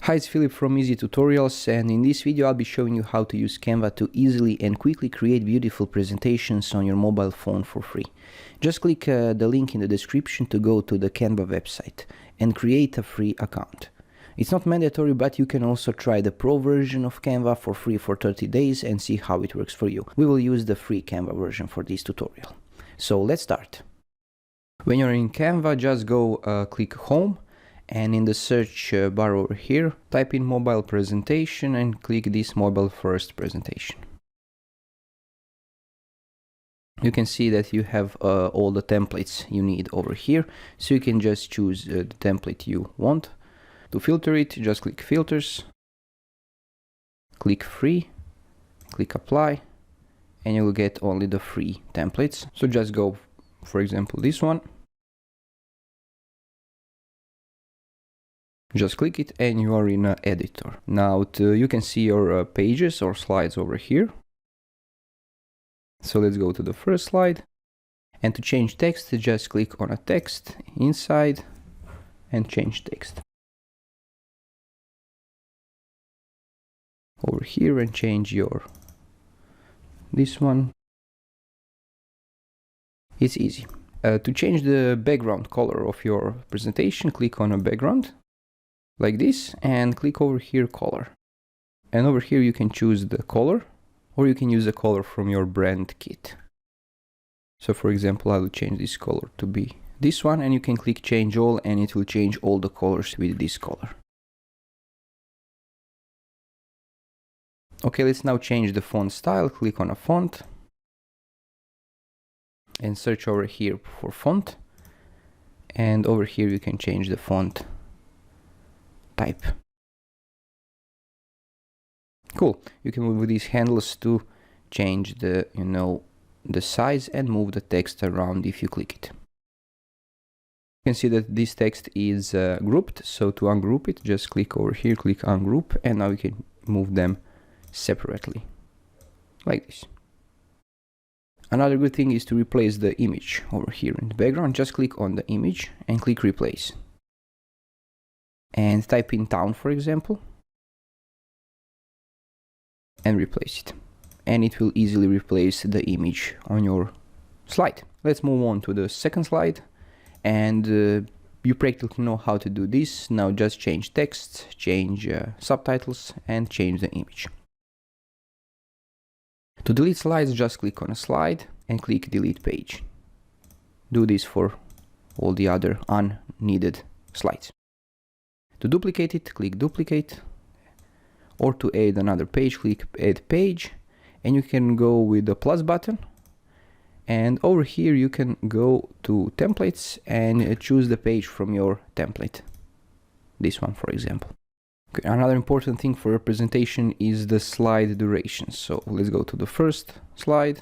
Hi, it's Filip from Easy Tutorials, and in this video I'll be showing you how to use Canva to easily and quickly create beautiful presentations on your mobile phone for free. Just click the link in the description to go to the Canva website and create a free account. It's not mandatory, but you can also try the pro version of Canva for free for 30 days and see how it works for you. We will use the free Canva version for this tutorial. So let's start. When you're in Canva, just go click Home. And in the search bar over here, type in mobile presentation and click this mobile first presentation. You can see that you have all the templates you need over here, so you can just choose the template you want. To filter it, just click filters, click free, click apply, and you will get only the free templates. So just go, for example, this one. Just click it and you are in an editor. Now you can see your pages or slides over here. So let's go to the first slide. And to change text, just click on a text inside and change text. Over here and change this one. It's easy. To change the background color of your presentation, click on a background. Like this, and click over here color, and over here you can choose the color, or you can use a color from your brand kit. So for example, I will change this color to be this one, and you can click change all and it will change all the colors with this color. Okay, let's now change the font style. Click on a font and search over here for font, and over here you can change the font type. Cool. You can move these handles to change the size and move the text around if you click it. You can see that this text is grouped, so to ungroup it, just click over here, click ungroup, and now you can move them separately like this. Another good thing is to replace the image over here in the background. Just click on the image and click replace. And type in town, for example, and replace it. And it will easily replace the image on your slide. Let's move on to the second slide. And you practically know how to do this. Now just change text, change subtitles, and change the image. To delete slides, just click on a slide and click delete page. Do this for all the other unneeded slides. To duplicate it, click duplicate, or to add another page, click add page, and you can go with the plus button, and over here you can go to templates and choose the page from your template, this one for example. Okay, another important thing for a presentation is the slide duration. So let's go to the first slide,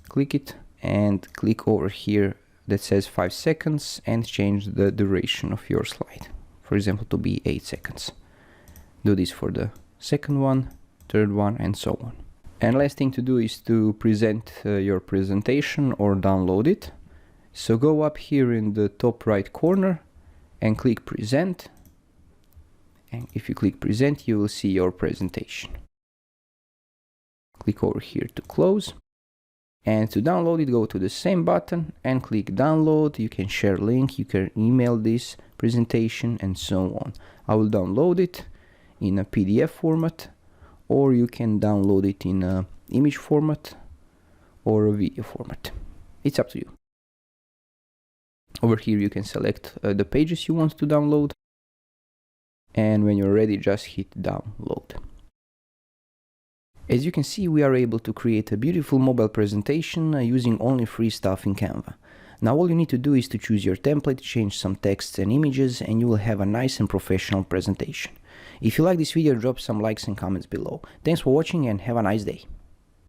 click it, and click over here that says 5 seconds and change the duration of your slide. For example, to be 8 seconds. Do this for the second one, third one, and so on. And last thing to do is to present your presentation or download it. So go up here in the top right corner and click present. And if you click present, you will see your presentation. Click over here to close. And to download it, go to the same button and click download. You can share link, you can email this presentation, and so on. I will download it in a PDF format, or you can download it in a image format or a video format. It's up to you. Over here you can select the pages you want to download, and when you're ready, just hit download. As you can see, we are able to create a beautiful mobile presentation using only free stuff in Canva. Now all you need to do is to choose your template, change some texts and images, and you will have a nice and professional presentation. If you like this video, drop some likes and comments below. Thanks for watching and have a nice day.